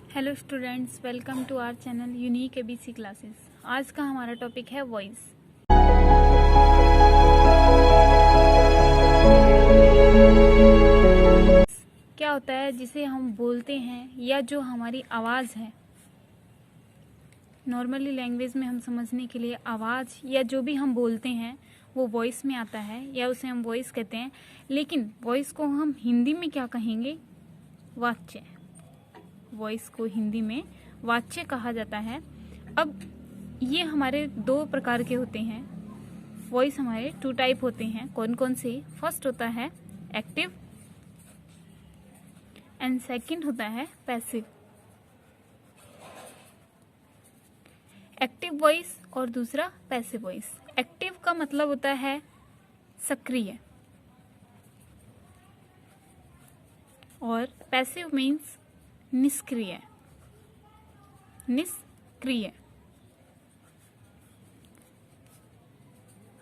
Hello students, welcome to our channel unique ABC classes. आज का हमारा टॉपिक है वॉइस। क्या होता है जिसे हम बोलते हैं या जो हमारी आवाज़ है। नॉर्मली लैंग्वेज में हम समझने के लिए आवाज़ या जो भी हम बोलते हैं वो वॉइस में आता है या उसे हम वॉइस कहते हैं। लेकिन वॉइस को हम हिंदी में क्या कहेंगे? वाच्य। वॉइस को हिंदी में वाच्य कहा जाता है। अब ये हमारे दो प्रकार के होते हैं। वॉइस हमारे टू टाइप होते हैं। कौन कौन से? फर्स्ट होता है एक्टिव एंड सेकंड होता है पैसिव। एक्टिव वॉइस और दूसरा पैसिव वॉइस। एक्टिव का मतलब होता है सक्रिय और पैसिव मीन्स निष्क्रिय।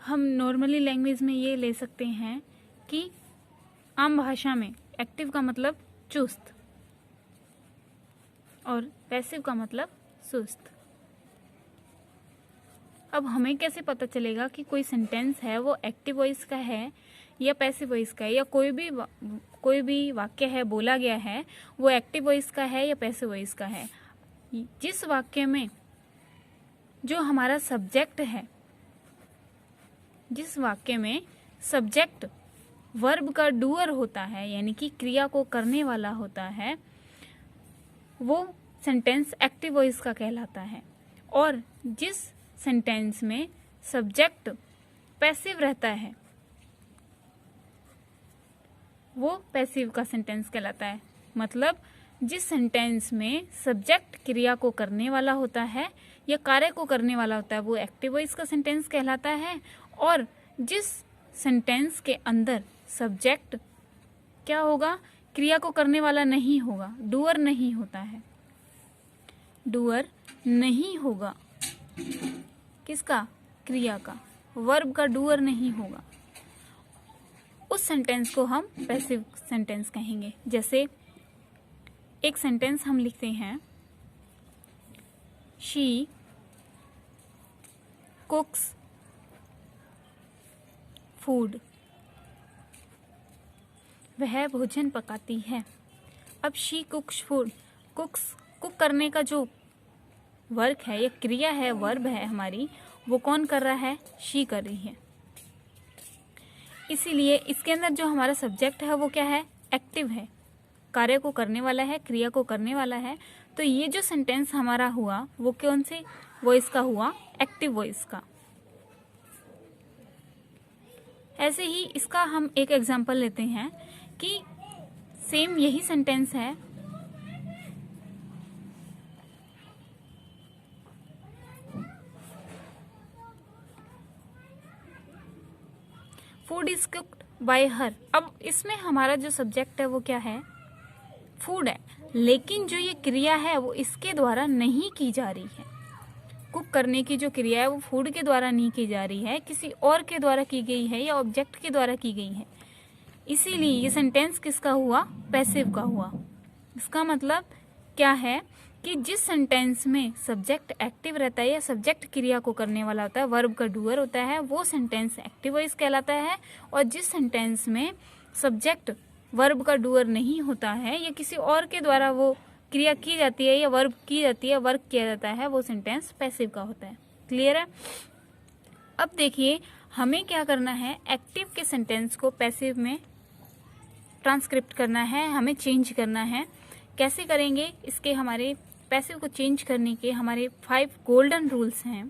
हम नॉर्मली लैंग्वेज में ये ले सकते हैं कि आम भाषा में एक्टिव का मतलब चुस्त और पैसिव का मतलब सुस्त। अब हमें कैसे पता चलेगा कि कोई सेंटेंस है वो एक्टिव वॉइस का है या पैसिव वॉइस का है, या कोई भी वाक्य है बोला गया है वो एक्टिव वॉइस का है या पैसिव वॉइस का है? जिस वाक्य में जो हमारा सब्जेक्ट है, जिस वाक्य में सब्जेक्ट वर्ब का डूअर होता है यानी कि क्रिया को करने वाला होता है, वो सेंटेंस एक्टिव वॉइस का कहलाता है। और जिस सेंटेंस में सब्जेक्ट पैसिव रहता है वो पैसिव का सेंटेंस कहलाता है। मतलब जिस सेंटेंस में सब्जेक्ट क्रिया को करने वाला होता है या कार्य को करने वाला होता है वो एक्टिव वॉइस का सेंटेंस कहलाता है। और जिस सेंटेंस के अंदर सब्जेक्ट क्या होगा? क्रिया को करने वाला नहीं होगा, डूअर नहीं होता है। डूअर नहीं होगा किसका? क्रिया का। वर्ब का डूअर नहीं होगा, उस सेंटेंस को हम पैसिव सेंटेंस कहेंगे। जैसे एक सेंटेंस हम लिखते हैं, शी कुक्स फूड। वह भोजन पकाती है। अब शी कुक्स फूड, कुक करने का जो वर्क है या क्रिया है, वर्ब है हमारी, वो कौन कर रहा है? शी कर रही है। इसीलिए इसके अंदर जो हमारा सब्जेक्ट है वो क्या है? एक्टिव है, कार्य को करने वाला है, क्रिया को करने वाला है। तो ये जो सेंटेंस हमारा हुआ वो कौन से वॉइस का हुआ? एक्टिव वॉइस का। ऐसे ही इसका हम एक एग्जांपल लेते हैं कि सेम यही सेंटेंस है, फूड इज कुक्ड बाय हर। अब इसमें हमारा जो सब्जेक्ट है वो क्या है? फूड है, लेकिन जो ये क्रिया है वो इसके द्वारा नहीं की जा रही है। कुक करने की जो क्रिया है वो फूड के द्वारा नहीं की जा रही है, किसी और के द्वारा की गई है या ऑब्जेक्ट के द्वारा की गई है। इसीलिए ये सेंटेंस किसका हुआ? पैसिव का हुआ। इसका मतलब क्या है कि जिस सेंटेंस में सब्जेक्ट एक्टिव रहता है या सब्जेक्ट क्रिया को करने वाला होता है, वर्ब का डूअर होता है, वो सेंटेंस एक्टिव वॉइस कहलाता है। और जिस सेंटेंस में सब्जेक्ट वर्ब का डूअर नहीं होता है या किसी और के द्वारा वो क्रिया की जाती है या वर्ब की जाती है, वर्क किया जाता है, वो सेंटेंस पैसिव का होता है। क्लियर है? अब देखिए हमें क्या करना है, एक्टिव के सेंटेंस को पैसिव में ट्रांसक्रिप्ट करना है, हमें चेंज करना है। कैसे करेंगे? इसके हमारे पैसिव को चेंज करने के हमारे 5 गोल्डन रूल्स हैं।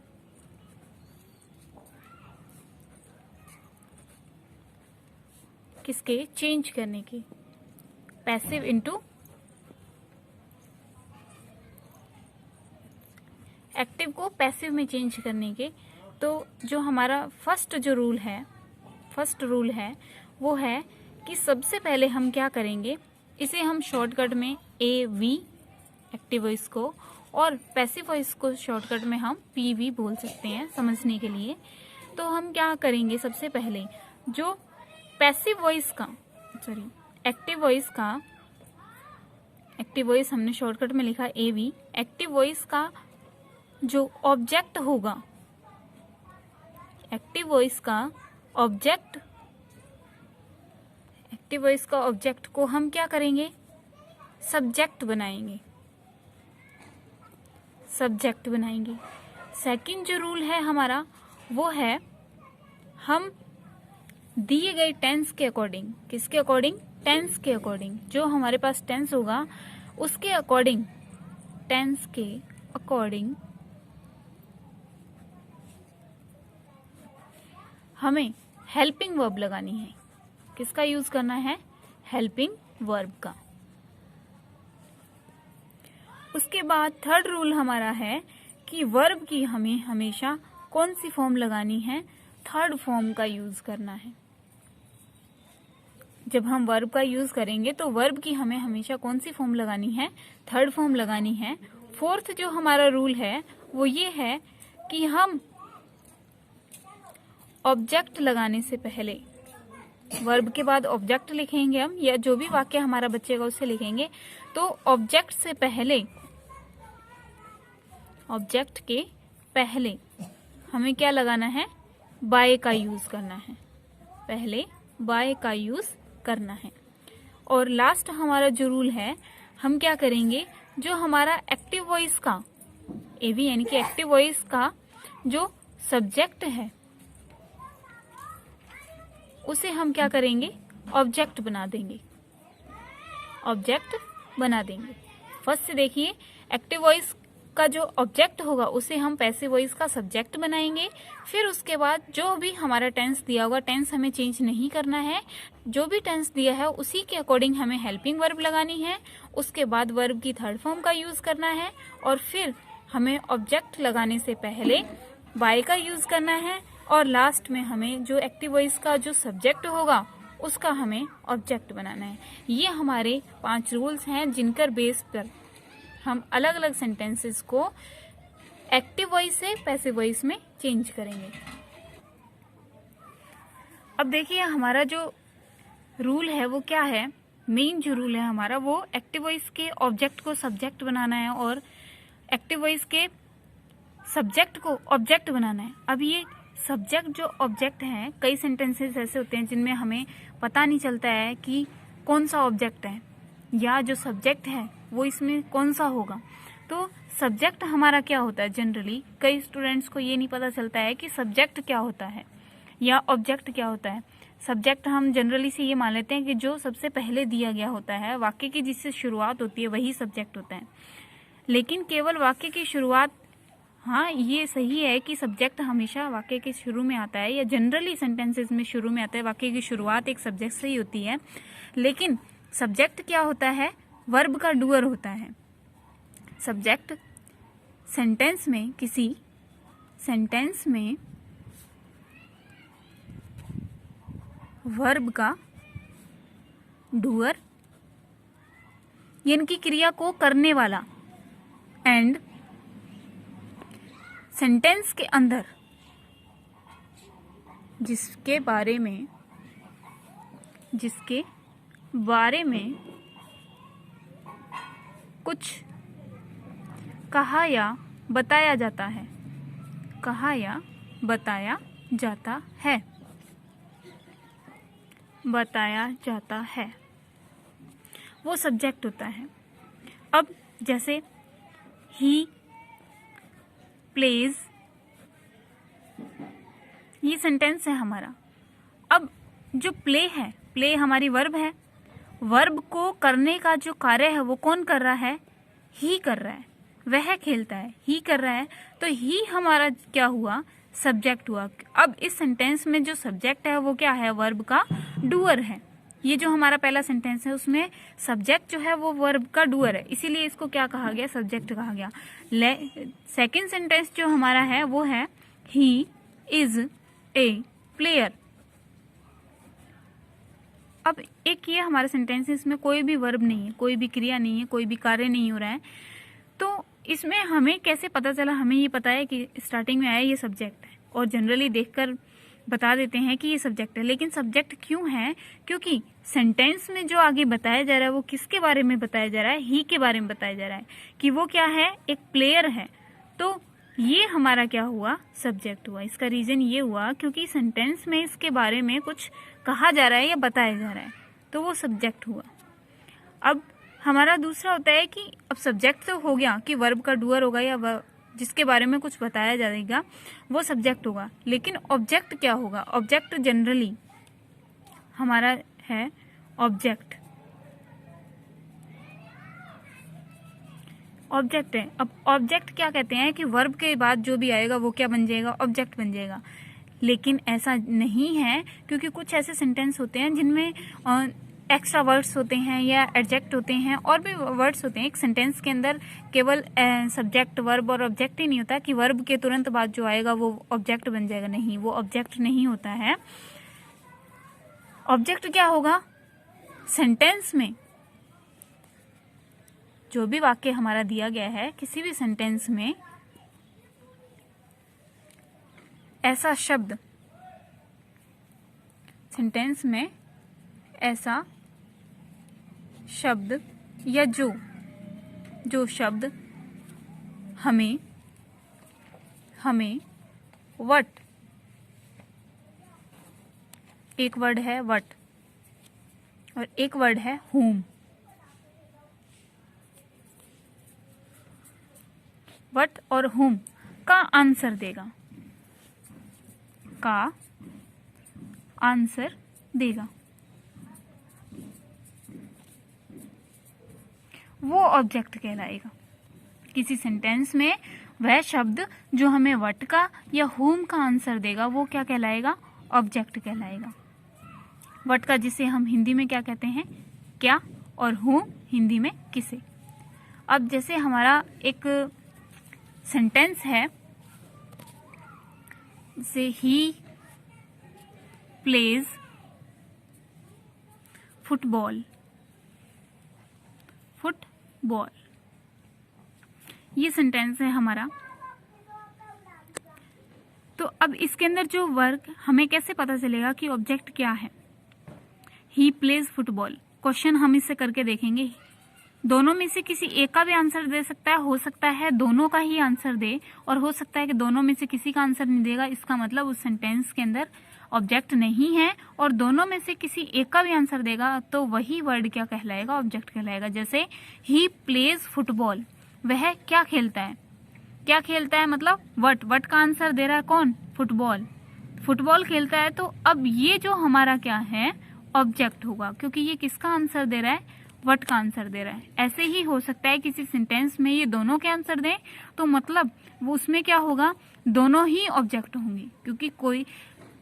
किसके? चेंज करने के, पैसिव इनटू एक्टिव को पैसिव में चेंज करने के। तो जो हमारा फर्स्ट रूल है वो है कि सबसे पहले हम क्या करेंगे, इसे हम शॉर्टकट में AV एक्टिव वॉइस को और पैसिव वॉइस को शॉर्टकट में हम PV बोल सकते हैं समझने के लिए। तो हम क्या करेंगे, सबसे पहले जो पैसिव वॉइस का एक्टिव वॉइस का एक्टिव वॉइस हमने शॉर्टकट में लिखा AV। एक्टिव वॉइस का जो ऑब्जेक्ट होगा, एक्टिव वॉइस का ऑब्जेक्ट को हम क्या करेंगे, सब्जेक्ट बनाएंगे, सेकंड जो रूल है हमारा वो है, हम दिए गए टेंस के अकॉर्डिंग, किसके अकॉर्डिंग, टेंस के अकॉर्डिंग, जो हमारे पास टेंस होगा उसके अकॉर्डिंग, टेंस के अकॉर्डिंग हमें हेल्पिंग वर्ब लगानी है। किसका यूज करना है, हेल्पिंग वर्ब का। उसके बाद थर्ड रूल हमारा है कि वर्ब की हमें हमेशा कौन सी फॉर्म लगानी है, थर्ड फॉर्म का यूज करना है। जब हम वर्ब का यूज करेंगे तो वर्ब की हमें हमेशा कौन सी फॉर्म लगानी है, थर्ड फॉर्म लगानी है। फोर्थ जो हमारा रूल है वो ये है कि हम ऑब्जेक्ट लगाने से पहले, वर्ब के बाद ऑब्जेक्ट लिखेंगे हम, या जो भी वाक्य हमारा बचेगा उससे लिखेंगे, तो ऑब्जेक्ट के पहले हमें क्या लगाना है, बाय का यूज करना है, पहले बाय का यूज करना है। और लास्ट हमारा जो रूल है, हम क्या करेंगे, जो हमारा एक्टिव वॉइस का AV यानी कि एक्टिव वॉइस का जो सब्जेक्ट है उसे हम क्या करेंगे, ऑब्जेक्ट बना देंगे, फर्स्ट से देखिए, एक्टिव वॉइस का जो ऑब्जेक्ट होगा उसे हम पैसिव वॉइस का सब्जेक्ट बनाएंगे। फिर उसके बाद जो भी हमारा टेंस दिया होगा, टेंस हमें चेंज नहीं करना है, जो भी टेंस दिया है उसी के अकॉर्डिंग हमें हेल्पिंग वर्ब लगानी है। उसके बाद वर्ब की थर्ड फॉर्म का यूज करना है, और फिर हमें ऑब्जेक्ट लगाने से पहले बाय का यूज करना है, और लास्ट में हमें जो एक्टिव वॉइस का जो सब्जेक्ट होगा उसका हमें ऑब्जेक्ट बनाना है। ये हमारे 5 रूल्स हैं जिनकर बेस पर हम अलग अलग सेंटेंसेस को एक्टिव वॉइस से पैसिव वॉइस में चेंज करेंगे। अब देखिए हमारा जो रूल है वो क्या है, मेन जो रूल है हमारा वो एक्टिव वॉइस के ऑब्जेक्ट को सब्जेक्ट बनाना है और एक्टिव वॉइस के सब्जेक्ट को ऑब्जेक्ट बनाना है। अब ये सब्जेक्ट जो ऑब्जेक्ट है, कई सेंटेंसेस ऐसे होते हैं जिनमें हमें पता नहीं चलता है कि कौन सा ऑब्जेक्ट है या जो सब्जेक्ट है वो इसमें कौन सा होगा। तो सब्जेक्ट हमारा क्या होता है, जनरली कई स्टूडेंट्स को ये नहीं पता चलता है कि सब्जेक्ट क्या होता है या ऑब्जेक्ट क्या होता है। सब्जेक्ट हम जनरली से ये मान लेते हैं कि जो सबसे पहले दिया गया होता है, वाक्य की जिससे शुरुआत होती है वही सब्जेक्ट होता है। लेकिन केवल वाक्य की शुरुआत, हाँ ये सही है कि सब्जेक्ट हमेशा वाक्य के शुरू में आता है या जनरली सेंटेंसेस में शुरू में आता है, वाक्य की शुरुआत एक सब्जेक्ट से ही होती है। लेकिन सब्जेक्ट क्या होता है, वर्ब का डूअर होता है। सब्जेक्ट सेंटेंस में, किसी सेंटेंस में वर्ब का डूअर यानी कि क्रिया को करने वाला, एंड सेंटेंस के अंदर जिसके बारे में कुछ कहा या बताया जाता है, वो सब्जेक्ट होता है। अब जैसे ही प्लेज, ये सेंटेंस है हमारा। अब जो प्ले है, प्ले हमारी वर्ब है, वर्ब को करने का जो कार्य है वो कौन कर रहा है, ही कर रहा है, वह खेलता है, ही कर रहा है। तो ही हमारा क्या हुआ, सब्जेक्ट हुआ। अब इस सेंटेंस में जो सब्जेक्ट है वो क्या है, वर्ब का डूअर है। ये जो हमारा पहला सेंटेंस है उसमें सब्जेक्ट जो है वो वर्ब का डूअर है, इसीलिए इसको क्या कहा गया, सब्जेक्ट कहा गया। सेकंड सेंटेंस जो हमारा है वो है ही इज ए प्लेयर। अब एक ये हमारा सेंटेंस है, इसमें कोई भी वर्ब नहीं है, कोई भी क्रिया नहीं है, कोई भी कार्य नहीं हो रहा है। तो इसमें हमें कैसे पता चला, हमें ये पता है कि स्टार्टिंग में आया ये सब्जेक्ट है, और जनरली देखकर बता देते हैं कि ये सब्जेक्ट है। लेकिन सब्जेक्ट क्यों है? क्योंकि सेंटेंस में जो आगे बताया जा रहा है वो किसके बारे में बताया जा रहा है? ही के बारे में बताया जा रहा है कि वो क्या है, एक प्लेयर है। तो ये हमारा क्या हुआ, सब्जेक्ट हुआ। इसका रीजन ये हुआ क्योंकि सेंटेंस में इसके बारे में कुछ कहा जा रहा है या बताया जा रहा है, तो वो सब्जेक्ट हुआ। अब हमारा दूसरा होता है कि अब सब्जेक्ट तो हो गया कि वर्ब का डूअर होगा या जिसके बारे में कुछ बताया जाएगा वो सब्जेक्ट होगा। लेकिन ऑब्जेक्ट क्या होगा? ऑब्जेक्ट जनरली हमारा है ऑब्जेक्ट। ऑब्जेक्ट है। अब ऑब्जेक्ट क्या कहते हैं कि वर्ब के बाद जो भी आएगा वो क्या बन जाएगा, ऑब्जेक्ट बन जाएगा। लेकिन ऐसा नहीं है, क्योंकि कुछ ऐसे सेंटेंस होते हैं जिनमें एक्स्ट्रा वर्ड्स होते हैं या एडजेक्ट होते हैं और भी वर्ड्स होते हैं। एक सेंटेंस के अंदर केवल सब्जेक्ट, वर्ब और ऑब्जेक्ट ही नहीं होता कि वर्ब के तुरंत बाद जो आएगा वो ऑब्जेक्ट बन जाएगा। नहीं, वो ऑब्जेक्ट नहीं होता है। ऑब्जेक्ट क्या होगा? सेंटेंस में जो भी वाक्य हमारा दिया गया है, किसी भी सेंटेंस में ऐसा शब्द, सेंटेंस में ऐसा शब्द या जो शब्द हमें वट, एक वर्ड है वट और एक वर्ड है whom। वट और whom का आंसर देगा, का आंसर देगा, वो ऑब्जेक्ट कहलाएगा। किसी सेंटेंस में वह शब्द जो हमें वट का या whom का आंसर देगा वो क्या कहलाएगा, ऑब्जेक्ट कहलाएगा। वट का जिसे हम हिंदी में क्या कहते हैं, क्या, और whom हिंदी में किसे। अब जैसे हमारा एक सेंटेंस है, जैसे ही प्लेज फुटबॉल, फुटबॉल, ये सेंटेंस है हमारा। तो अब इसके अंदर जो वर्ग, हमें कैसे पता चलेगा कि ऑब्जेक्ट क्या है? He plays football. क्वेश्चन हम इससे करके देखेंगे। दोनों में से किसी एक का भी आंसर दे सकता है, हो सकता है दोनों का ही आंसर दे, और हो सकता है कि दोनों में से किसी का आंसर नहीं देगा। इसका मतलब उस सेंटेंस के अंदर ऑब्जेक्ट नहीं है। और दोनों में से किसी एक का भी आंसर देगा तो वही वर्ड क्या कहलाएगा, ऑब्जेक्ट कहलाएगा। जैसे ही प्लेज फुटबॉल, वह क्या खेलता है, क्या खेलता है मतलब वट, वट का आंसर दे रहा है कौन, फुटबॉल, फुटबॉल खेलता है। तो अब ये जो हमारा क्या है, ऑब्जेक्ट होगा, क्योंकि ये किसका आंसर दे रहा है, वट का आंसर दे रहा है। ऐसे ही हो सकता है किसी सेंटेंस में ये दोनों के आंसर दें, तो मतलब वो उसमें क्या होगा, दोनों ही ऑब्जेक्ट होंगे।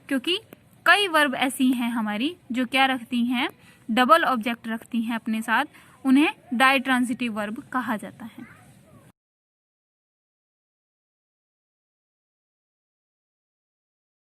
क्योंकि कई वर्ब ऐसी हैं हमारी जो क्या रखती हैं, डबल ऑब्जेक्ट रखती हैं अपने साथ, उन्हें डाइट्रांजिटिव वर्ब कहा जाता है।